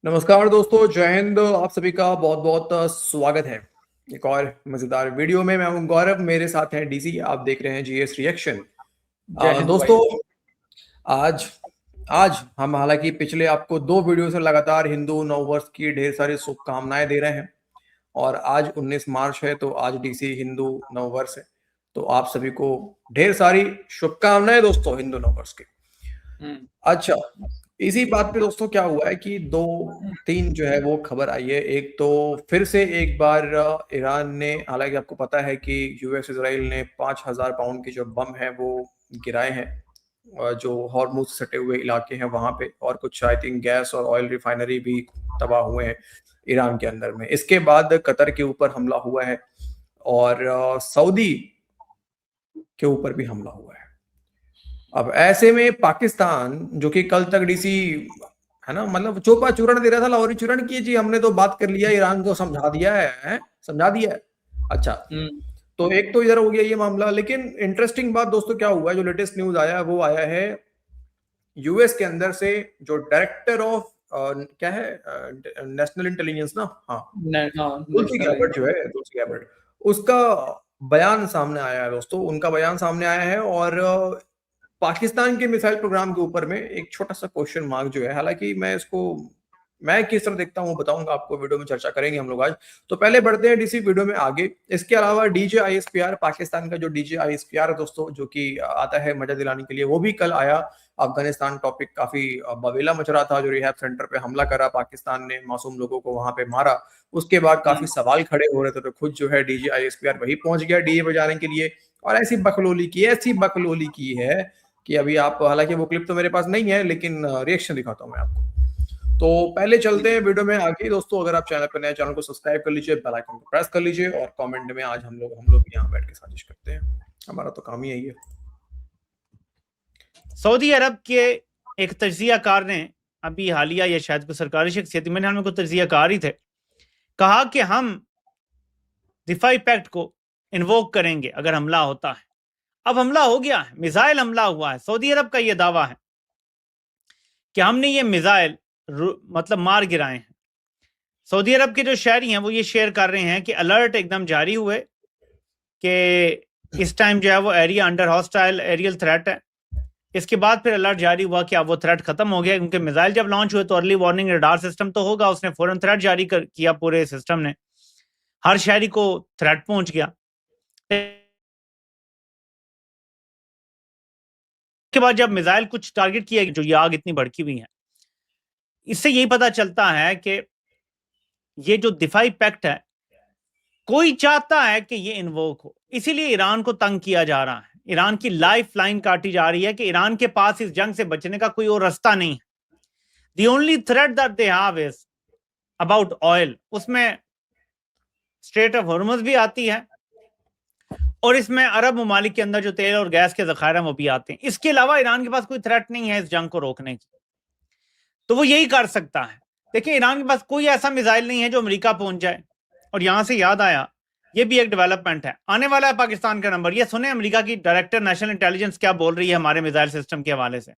नमस्कार दोस्तों, जय हिंद। आप सभी का बहुत बहुत स्वागत है एक और मजेदार वीडियो में। मैं हूं गौरव, मेरे साथ हैं डीसी। आप देख रहे हैं जीएस रिएक्शन। जय हिंद भाई। दोस्तों, आज आज हम हालांकि पिछले आपको दो वीडियो से लगातार हिंदू नववर्ष की ढेर सारी शुभकामनाएं दे रहे हैं और आज 19 मार्च है तो आज डीसी हिंदू नववर्ष है। तो आप सभी को ढेर सारी शुभकामनाएं दोस्तों हिंदू नववर्ष की। अच्छा, इसी बात पे दोस्तों क्या हुआ है कि दो तीन जो है वो खबर आई है। एक तो फिर से एक बार ईरान ने, हालांकि आपको पता है कि यूएस इजराइल ने 5,000 पाउंड के जो बम है वो गिराए हैं जो हॉर्मुज से सटे हुए इलाके हैं वहां पे, और कुछ आई थिंक गैस और ऑयल रिफाइनरी भी तबाह हुए हैं ईरान के अंदर में। इसके बाद कतर के ऊपर हमला हुआ है और सऊदी के ऊपर भी हमला हुआ है। अब ऐसे में पाकिस्तान, जो कि कल तक डीसी है ना, मतलब चोपा चूरण दे रहा था, लाहौरी चूरण की जी हमने तो बात कर लिया, ईरान को समझा दिया है, समझा दिया है। अच्छा, तो एक तो इधर हो गया ये मामला। लेकिन इंटरेस्टिंग बात दोस्तों क्या हुआ है, जो लेटेस्ट न्यूज आया है वो आया है यूएस के अंदर से जो डायरेक्टर ऑफ क्या है, नेशनल इंटेलिजेंस ना, हाँ, तुलसी गैबर्ट जो है, तुलसी गैबर्ट, उसका बयान सामने आया है दोस्तों। उनका बयान सामने आया है और पाकिस्तान के मिसाइल प्रोग्राम के ऊपर में एक छोटा सा क्वेश्चन मार्क जो है, हालांकि मैं किस तरह देखता हूँ बताऊंगा आपको, वीडियो में चर्चा करेंगे हम लोग आज। तो पहले बढ़ते हैं डीसी वीडियो में आगे। इसके अलावा डीजेआईएसपीआर, पाकिस्तान का जो डीजेआईएसपीआर है दोस्तों, जो कि आता है मजा दिलाने के लिए, वो भी कल आया। अफगानिस्तान टॉपिक काफी बवेला मच रहा था, जो रिहैब सेंटर पे हमला करा पाकिस्तान ने, मासूम लोगों को वहां पे मारा। उसके बाद काफी सवाल खड़े हो रहे थे, तो खुद जो है डीजेआईएसपीआर वही पहुंच गया डीए बजाने के लिए, और ऐसी बकलोली की है कि अभी आप, हालांकि वो क्लिप तो मेरे पास नहीं है, लेकिन रिएक्शन दिखाता हूं मैं आपको। तो पहले चलते हैं वीडियो में आगे दोस्तों। अगर आप चैनल पर नए, चैनल को सब्सक्राइब कर लीजिए, बेल आइकन को प्रेस कर लीजिए, और कमेंट में आज हम लोग यहाँ बैठ के साजिश करते हैं, हमारा तो काम ही यही है। सऊदी अरब के एक तज्जियाकार ने अभी हालिया, या शायद कोई सरकारी शख्सियत, मेरे ख्याल में कोई तज्जियाकार ही थे, कहा कि हम दिफाई पैक्ट को इन्वोक करेंगे अगर हमला होता है। अब हमला हो गया है, मिसाइल हमला हुआ है। सऊदी अरब का यह दावा है कि हमने ये मिसाइल मतलब मार गिराए हैं। सऊदी अरब के जो शहरी हैं वो ये शेयर कर रहे हैं कि अलर्ट एकदम जारी हुए कि इस टाइम जो है वो area under hostile aerial threat है। इसके बाद फिर अलर्ट जारी हुआ कि अब वो थ्रेट खत्म हो गया, क्योंकि मिसाइल जब लॉन्च हुए तो अर्ली वार्निंग रडार सिस्टम तो होगा, उसने फौरन थ्रेट जारी किया, पूरे सिस्टम ने, हर शहरी को थ्रेट पहुंच गया। के बाद जब मिसाइल कुछ टारगेट किया, जो ये आग इतनी भड़की हुई है, इससे यही पता चलता है कि ये जो दिफाई पैक्ट है, कोई चाहता है कि ये इन्वोक हो, इसीलिए ईरान को तंग किया जा रहा है। ईरान की लाइफ लाइन काटी जा रही है कि ईरान के पास इस जंग से बचने का कोई और रास्ता नहीं है। The only threat that they have is about oil. उसमें स्ट्रेट ऑफ हॉर्मुज भी आती है और इसमें अरब ममालिक के अंदर जो तेल और गैस के जखायर हैं वो भी आते हैं। इसके अलावा ईरान के पास कोई थ्रेट नहीं है इस जंग को रोकने की, तो वो यही कर सकता है। देखिए, ईरान के पास कोई ऐसा मिसाइल नहीं है जो अमेरिका पहुंच जाए। और यहां से याद आया, ये भी एक डेवलपमेंट है, आने वाला है पाकिस्तान का नंबर। ये सुने अमेरिका की डायरेक्टर नेशनल इंटेलिजेंस क्या बोल रही है हमारे मिसाइल सिस्टम के हवाले से।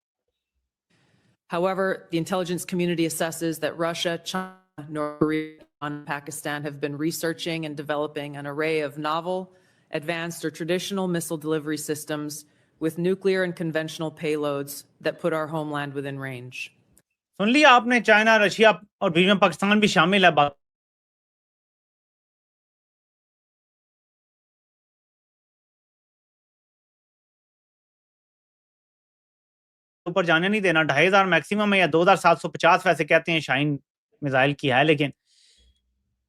However, the intelligence community assesses that Russia, China, North Korea, and Pakistan have been researching and developing an array of novel, advanced or traditional missile delivery systems with nuclear and conventional payloads that put our homeland within range. सुन लिया आपने, China, Russia और बीच में पाकिस्तान भी शामिल है। बात ऊपर जाने नहीं देना। 2500 मैक्सिमम है, या 2750 वैसे कहते हैं शाहीन मिसाइल की है। लेकिन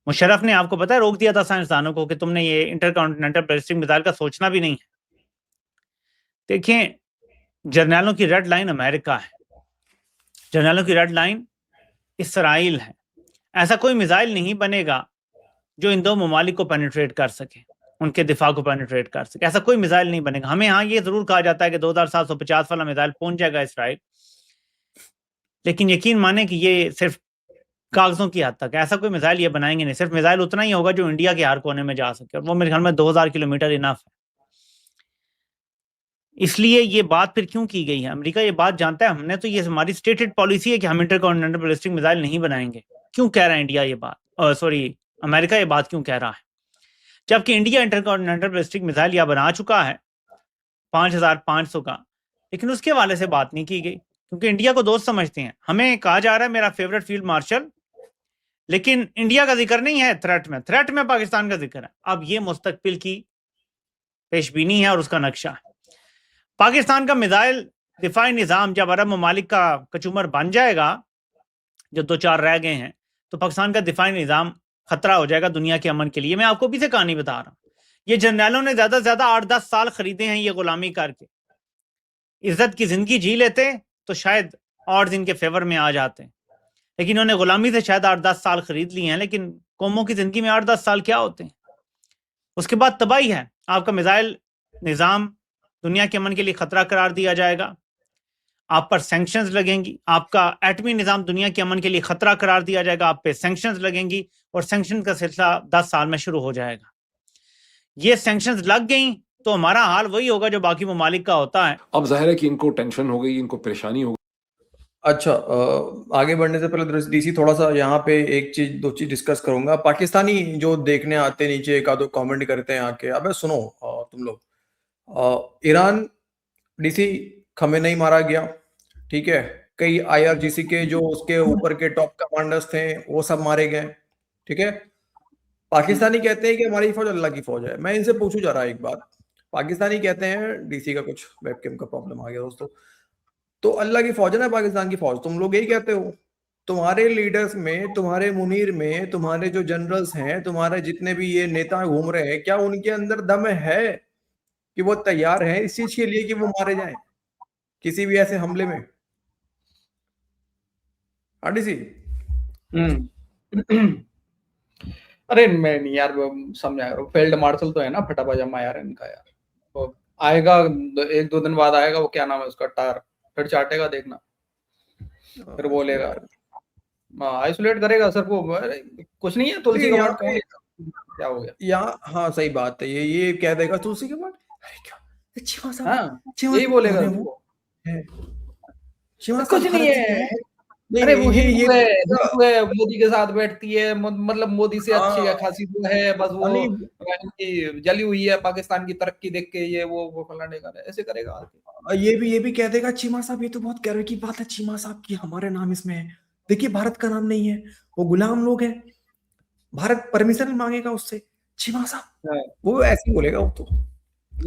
मुशर्रफ ने, आपको पता है, रोक दिया था साइंसदानों को कि तुमने ये इंटरकॉन्टिनेंटल बैलिस्टिक मिसाइल का सोचना भी नहीं है। देखें, जर्नैलों की रेड लाइन अमेरिका है, जर्नैलों की रेड लाइन इसराइल है। ऐसा कोई मिसाइल नहीं बनेगा जो इन दो ममालिक को पेनिट्रेट कर सके, उनके दिफा को पेनिट्रेट कर सके। ऐसा कोई मिसाइल नहीं बनेगा। हमें हाँ ये जरूर कहा जाता है कि 2750 वाला मिसाइल पहुंच जाएगा इसराइल, लेकिन यकीन माने कि ये सिर्फ कागजों की हद तक है। ऐसा कोई मिसाइल ये बनाएंगे नहीं। सिर्फ मिसाइल उतना ही होगा जो इंडिया के हर कोने में जा सके, और वो मेरे ख्याल में 2000 किलोमीटर इनफ है। इसलिए ये बात फिर क्यों की गई है? अमेरिका ये बात जानता है, हमने तो ये हमारी स्टेटेड पॉलिसी है कि हम इंटरकॉन्टिनेंटल बैलिस्टिक मिसाइल नहीं बनाएंगे। क्यों कह रहा है इंडिया ये बात, अमेरिका ये बात क्यों कह रहा है? जबकि इंडिया इंटरकॉन्टिनेंटल बैलिस्टिक मिसाइल या बना चुका है 5500 का, लेकिन उसके वाले से बात नहीं की गई क्योंकि इंडिया को दोस्त समझते हैं। हमें कहा जा रहा है मेरा फेवरेट फील्ड मार्शल, लेकिन इंडिया का जिक्र नहीं है थ्रेट में पाकिस्तान का जिक्र है। अब ये मुस्तकबिल की पेशबीनी है और उसका नक्शा है। पाकिस्तान का मिसाइल दिफाई निज़ाम जब अरब ममालिक का कचूमर बन जाएगा, जो 2-4 रह गए हैं, तो पाकिस्तान का दिफाई निज़ाम खतरा हो जाएगा दुनिया के अमन के लिए। मैं आपको भी से कहानी बता रहा हूँ, ये जर्नैलों ने ज्यादा से ज्यादा 8-10 साल खरीदे हैं ये गुलामी करके। इज्जत की जिंदगी जी लेते तो शायद और इनके फेवर में आ जाते, लेकिन इन्होंने गुलामी से शायद 8-10 साल खरीद लिए हैं। लेकिन कौमों की जिंदगी में 8-10 साल क्या होते हैं? उसके बाद तबाही है। आपका मिसाइल निज़ाम दुनिया के अमन के लिए खतरा करार दिया जाएगा, आप पर सैंक्शंस लगेंगी, आपका एटमी निज़ाम दुनिया के अमन के लिए खतरा करार दिया जाएगा, आप पे सैंक्शंस लगेंगी और सैंक्शन का सिलसिला 10 साल में शुरू हो जाएगा। ये सैंक्शंस लग गई तो हमारा हाल वही होगा जो बाकी ममालिक का होता है। अब जाहिर है कि इनको टेंशन हो गई, इनको परेशानी हो गई। अच्छा, आगे बढ़ने से पहले डीसी थोड़ा सा यहाँ पे एक चीज दो चीज डिस्कस करूंगा। पाकिस्तानी जो देखने आते नीचे एक आधो कमेंट करते हैं आके, अबे सुनो तुम लोग, ईरान डीसी खमेनेई मारा गया, ठीक है, कई आईआरजीसी के जो उसके ऊपर के टॉप कमांडर्स थे वो सब मारे गए, ठीक है। पाकिस्तानी कहते हैं कि हमारी फौज अल्लाह की फौज है। मैं इनसे पूछू जा रहा एक बात, पाकिस्तानी कहते हैं, डीसी का कुछ वेबकैम का प्रॉब्लम आ गया दोस्तों, तो अल्लाह की फौज है ना पाकिस्तान की फौज, तुम लोग यही कहते हो। तुम्हारे लीडर्स में, तुम्हारे मुनीर में, तुम्हारे जो जनरल्स हैं, तुम्हारे जितने भी ये नेता घूम रहे हैं, क्या उनके अंदर दम है कि वो तैयार है इस चीज के लिए कि वो मारे जाएं किसी भी ऐसे हमले में? डीसी अरे मैं नहीं यार, समझा करो, फील्ड मार्शल तो है ना फटा पजामा यार इनका यार। वो आएगा 1-2 दिन बाद आएगा, वो क्या नाम है उसका, टार, फिर चाटेगा देखना, फिर बोलेगा, आइसोलेट करेगा सर को। कुछ नहीं है, तुलसी का पाठ क्या हो गया यहाँ? हाँ सही बात है, ये कह देगा तुलसी के पाठ, अरे क्या चिमा साहब, हाँ, चिमा यही बोलेगा है, चिमा साहब कुछ नहीं है। अरे वो हिंदू है, मोदी के साथ बैठती है, मतलब मोदी से अच्छी खासी वो है, बस वो जली हुई है पाकिस्तान की तरक्की देख के, ये वो फलाने का ऐसे करेगा। ये भी कह देगा चीमा साहब ये तो बहुत गर्व की बात है चीमा साहब की, हमारे नाम इसमें है, देखिए भारत का नाम नहीं है, वो गुलाम लोग हैं, भारत परमिशन मांगेगा उससे, चीमा साहब वो ऐसे बोलेगा वो तो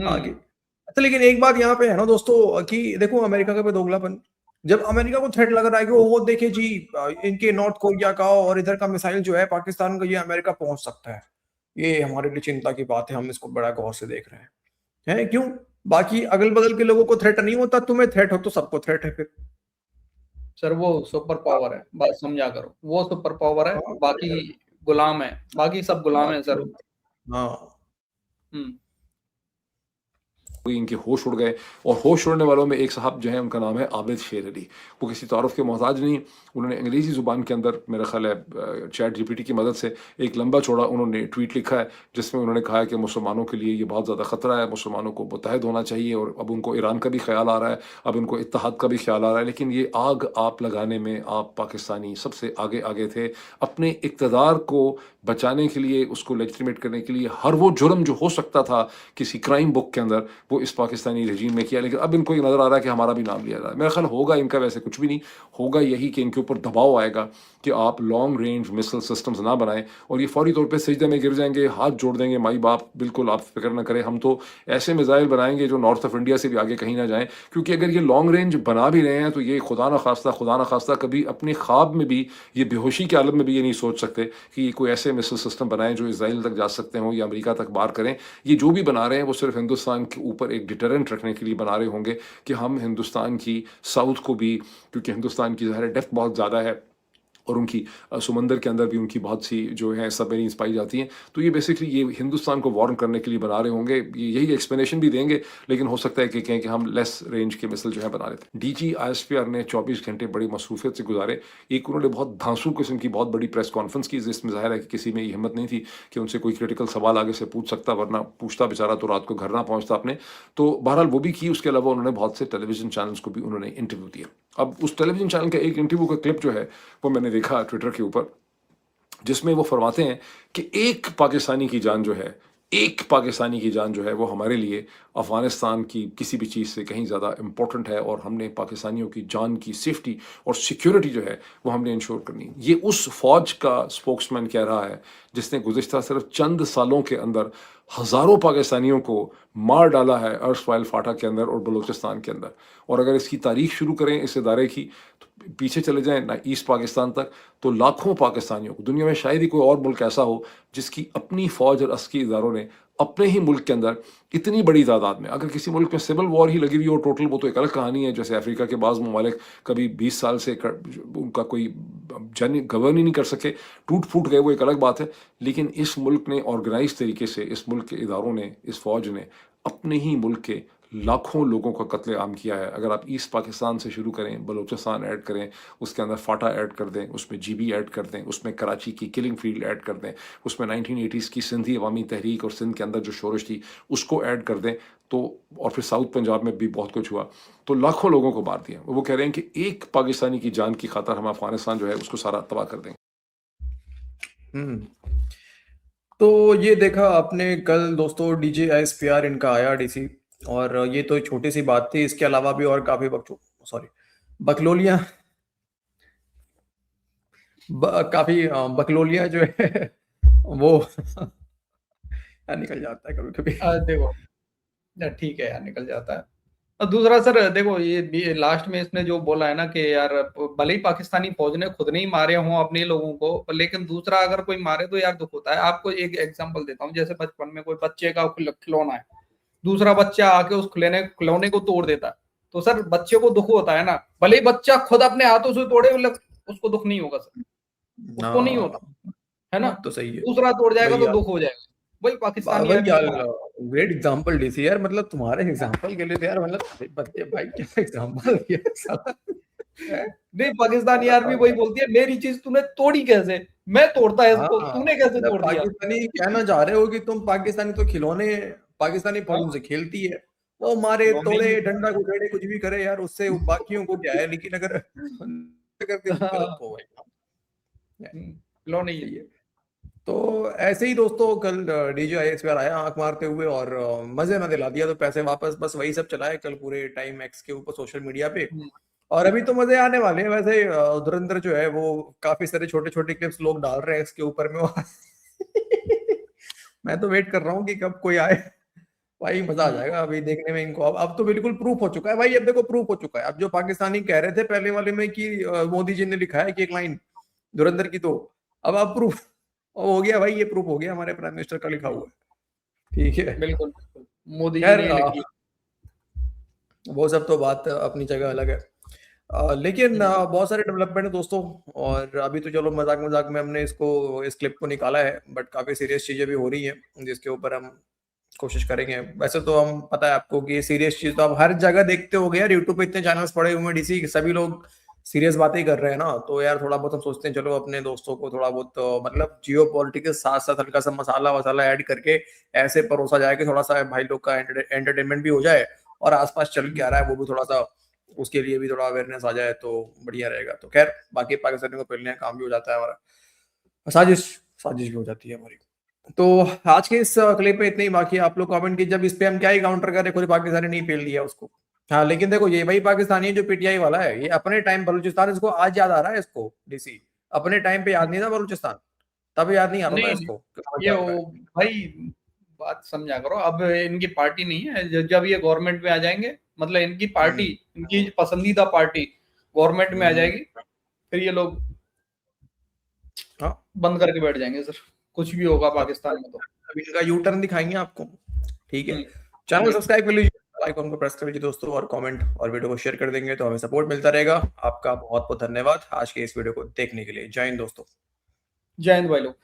आगे। अच्छा, लेकिन एक बात यहाँ पे है ना दोस्तों कि देखो अमेरिका का भी दोगलापन, जब अमेरिका को थ्रेट लग रहा है कि वो देखे जी इनके नॉर्थ कोरिया का और इधर का मिसाइल जो है पाकिस्तान का, ये अमेरिका पहुंच सकता है, ये हमारे लिए चिंता की बात है, हम इसको बड़ा गौर से देख रहे हैं। क्यों? बाकी अगल बगल के लोगों को थ्रेट नहीं होता, तुम्हें थ्रेट हो तो सबको थ्रेट है फिर। सर वो सुपर पावर है, बात समझा करो, वो सुपर पावर है, बाकी गुलाम है, बाकी सब गुलाम है सर। हाँ, इनके होश उड़ गए, और होश उड़ने वालों में एक साहब जो है उनका नाम है आबिद शेर अली। वो किसी तारुफ के मोहताज नहीं, उन्होंने अंग्रेज़ी ज़ुबान के अंदर मेरा ख्याल है चैट जीपीटी की मदद से एक लंबा चौड़ा उन्होंने ट्वीट लिखा है, जिसमें उन्होंने कहा है कि मुसलमानों के लिए ये बहुत ज़्यादा ख़तरा है, मुसलमानों को मुत्तहद होना चाहिए, और अब उनको ईरान का भी ख्याल आ रहा है, अब उनको इत्तेहाद का भी ख्याल आ रहा है। लेकिन ये आग आप लगाने में आप पाकिस्तानी सबसे आगे थे, अपने इक़्तिदार को बचाने के लिए, उसको लेजिटिमेट करने के लिए हर वो जुर्म जो हो सकता था किसी क्राइम बुक के अंदर, वो इस पाकिस्तानी रजीम में किया। लेकिन अब इनको ये नज़र आ रहा है कि हमारा भी नाम लिया जा रहा है। मेरा ख्याल होगा इनका वैसे कुछ भी नहीं होगा, यही कि इनके ऊपर दबाव आएगा कि आप लॉन्ग रेंज मिसाइल सिस्टम्स ना बनाएं, और ये फौरी तौर पे सजदे में गिर जाएंगे, हाथ जोड़ देंगे, माई बाप बिल्कुल आप फिक्र ना करें, हम तो ऐसे मिसाइल बनाएंगे जो नॉर्थ ऑफ इंडिया से भी आगे कहीं ना जाएं। क्योंकि अगर ये लॉन्ग रेंज बना भी रहे हैं तो ये खुदा ना खास्ता कभी अपने ख्वाब में भी, ये बेहोशी के आलम में भी ये नहीं सोच सकते कि ये कोई ऐसे मिसाइल सिस्टम बनाएं जो इजराइल तक जा सकते हों या अमेरिका तक बार करें। ये जो भी बना रहे हैं वो सिर्फ हिंदुस्तान के ऊपर एक डिटरेंट रखने के लिए बना रहे होंगे कि हम हिंदुस्तान की साउथ को भी, क्योंकि हिंदुस्तान की ज़ाहिर डेप्थ बहुत ज़्यादा है और उनकी समंदर के अंदर भी उनकी बहुत सी जो है सबमरीन्स पाई जाती हैं। तो ये बेसिकली ये हिंदुस्तान को वार्न करने के लिए बना रहे होंगे, यही एक्सप्लेनेशन भी देंगे, लेकिन हो सकता है कि कहें कि हम लेस रेंज के मिसाइल जो है बना लेते हैं। डीजी आईएसपीआर ने 24 घंटे बड़ी मसरूफियत से गुजारे। एक उन्होंने बहुत धांसू किस्म की बहुत बड़ी प्रेस कॉन्फ्रेंस की, जिसमें जाहिर है कि किसी में ये हिम्मत नहीं थी कि उनसे कोई क्रिटिकल सवाल आगे से पूछ सकता, वरना पूछता बेचारा तो रात को घर ना पहुंचता अपने। तो बहरहाल वो भी की। उसके अलावा उन्होंने बहुत से टेलीविजन चैनल्स को भी उन्होंने इंटरव्यू दिया। अब उस टेलीविजन चैनल का एक इंटरव्यू का क्लिप जो है वो मैंने देखा ट्विटर के ऊपर, जिसमें वो फरमाते हैं कि एक पाकिस्तानी की जान जो है वो हमारे लिए अफगानिस्तान की किसी भी चीज़ से कहीं ज़्यादा इम्पोर्टेंट है, और हमने पाकिस्तानियों की जान की सेफ्टी और सिक्योरिटी जो है वो हमने इंश्योर करनी है। ये उस फौज का स्पोक्समैन कह रहा है जिसने गुज़िश्ता सिर्फ चंद सालों के अंदर हज़ारों पाकिस्तानियों को मार डाला है अर्सवाइल फाटा के अंदर और बलूचिस्तान के अंदर। और अगर इसकी तारीख शुरू करें इस इदारे की, तो पीछे चले जाएं ना ईस्ट पाकिस्तान तक, तो लाखों पाकिस्तानियों को, दुनिया में शायद ही कोई और मुल्क ऐसा हो जिसकी अपनी फौज और अस्करी इदारों ने अपने ही मुल्क के अंदर इतनी बड़ी तादाद में, अगर किसी मुल्क में सिविल वॉर ही लगी हुई हो टोटल, वो तो एक अलग कहानी है। जैसे अफ्रीका के बाज़ ममालिक कभी 20 साल से उनका कोई गवर्न ही नहीं कर सके, टूट फूट गए, वो एक अलग बात है। लेकिन इस मुल्क ने ऑर्गेनाइज तरीके से, इस मुल्क के इदारों ने, इस फौज ने अपने ही मुल्क के लाखों लोगों का कत्लेआम किया है। अगर आप ईस्ट पाकिस्तान से शुरू करें, बलूचिस्तान ऐड करें, उसके अंदर फाटा ऐड कर दें, उसमें जीबी ऐड कर दें, उसमें कराची की किलिंग फील्ड ऐड कर दें, उसमें 1980s की सिंधी अवामी तहरीक और सिंध के अंदर जो शोरश थी उसको ऐड कर दें, तो और फिर साउथ पंजाब में भी बहुत कुछ हुआ, तो लाखों लोगों को मार दिया। वो कह रहे हैं कि एक पाकिस्तानी की जान की खातर हम अफगानिस्तान जो है उसको सारा तबाह कर देंगे। तो ये देखा आपने कल दोस्तों, डीजे आईएसपीआर इनका आया डीसी, और ये तो एक छोटी सी बात थी। इसके अलावा भी और काफी बकलोलियां काफी बकलोलियां जो है वो निकल जाता है कभी कभी। देखो ठीक है यार, निकल जाता है। और दूसरा सर देखो, ये लास्ट में इसने जो बोला है ना कि यार भले ही पाकिस्तानी फौज ने खुद नहीं मारे हों अपने लोगों को, लेकिन दूसरा अगर कोई मारे तो यार दुख होता है। आपको एक एग्जांपल देता हूँ, जैसे बचपन में कोई बच्चे का खिलौना है, दूसरा बच्चा आके उस खिलौने को तोड़ देता है, तो सर बच्चे को दुख होता है ना, भले ही बच्चा खुद अपने हाथों से तोड़े, उसको दुख नहीं होगा सर, उसको नहीं होता है ना। तो सही है, दूसरा तोड़ जाएगा तो दुख हो जाएगा। वही पाकिस्तानी ग्रेट एग्जांपल डीसी यार, मतलब तुम्हारे एग्जांपल के लिए तो यार, मतलब बच्चे भाई क्या एग्जांपल दिया साला। नहीं, पाकिस्तानी आर्मी वही बोलती है, मेरी चीज तूने तोड़ी कैसे, मैं तोड़ता है इसको, तूने कैसे तोड़ दिया। पाकिस्तानी कहना चाह रहे हो कि तुम पाकिस्तानी तो खिलौने, पाकिस्तानी फौज से खेलती है, वो मारे तोड़े डंडा गुड़े कुछ भी करे यार, उससे बाकियों को क्या है। लेकिन अगर गलत हो खिलौने ही है। तो ऐसे ही दोस्तों कल डीजे आईएसपीआर आया आंख मारते हुए और मजे में दिला दिया, तो पैसे वापस, बस वही सब चला है कल पूरे टाइम एक्स के ऊपर सोशल मीडिया पे। और अभी तो मजे आने वाले हैं। वैसे धुरंधर जो है वो काफी सारे छोटे छोटे क्लिप्स लोग डाल रहे हैं इसके ऊपर में मैं तो वेट कर रहा हूँ कि कब कोई आए भाई, मजा आ जाएगा अभी देखने में इनको। अब तो बिल्कुल प्रूफ हो चुका है भाई, अब देखो प्रूफ हो चुका है। अब जो पाकिस्तानी कह रहे थे पहले वाले में कि मोदी जी ने लिखा है कि एक लाइन धुरंधर की, तो अब प्रूफ हो गया भाई, ये प्रूफ हो गया, हमारे प्राइम मिनिस्टर का लिखा हुआ है। ठीक है, बिल्कुल मोदी जी ने लिखी। वो सब तो बात अपनी जगह अलग है। लेकिन बहुत सारे डेवलपमेंट है दोस्तों, और अभी तो चलो मजाक मजाक में हमने इस क्लिप को निकाला है, बट काफी सीरियस चीजें भी हो रही हैं जिसके ऊपर हम कोशिश करेंगे। वैसे तो हम पता है आपको कि सीरियस चीज तो आप हर जगह देखते हो यार, यूट्यूब पे इतने चैनल्स पड़े हुए हैं डीसी, सभी लोग सीरियस बातें कर रहे हैं ना, तो यार थोड़ा बहुत हम सोचते हैं चलो अपने दोस्तों को थोड़ा बहुत मतलब जियो पॉलिटिक्स के साथ साथ हल्का सा मसाला वसाला ऐड करके ऐसे परोसा जाए कि थोड़ा सा भाई लोग का एंटरटेनमेंट भी हो जाए, और आसपास चल के आ रहा है वो भी थोड़ा सा, उसके लिए भी थोड़ा अवेयरनेस आ जाए तो बढ़िया रहेगा। तो खैर बाकी पाकिस्तानियों को पेलने का काम भी हो जाता है हमारा, साजिश भी हो जाती है हमारी। तो आज के इस क्लिप में इतने ही। बाकी आप लोग कमेंट कीजिए, जब इस पे हम क्या ही काउंटर करें, कोई पाकिस्तानी नहीं पेल दिया उसको। हाँ लेकिन देखो ये वही पाकिस्तानी जो पीटीआई वाला है, ये अपने टाइम बलूचिस्तान, इसको आज याद आ रहा है इसको डीसी, अपने टाइम पे याद नहीं था बलूचिस्तान, तब याद नहीं आता था इसको। ये भाई बात समझा करो, अब इनकी पार्टी नहीं है, जब ये गवर्नमेंट में आ जाएंगे, मतलब इनकी पार्टी, इनकी पसंदीदा पार्टी गवर्नमेंट में आ जाएगी, फिर ये लोग बंद करके बैठ जाएंगे सर, कुछ भी होगा पाकिस्तान में। तो अभी इनका यू टर्न दिखाएंगे आपको। ठीक है, चैनल सब्सक्राइब कर लीजिए, आइकॉन को प्रेस कर लीजिए दोस्तों, और कमेंट और वीडियो को शेयर कर देंगे तो हमें सपोर्ट मिलता रहेगा। आपका बहुत बहुत धन्यवाद आज के इस वीडियो को देखने के लिए। जय हिंद दोस्तों। जय हिंद भाई लोग।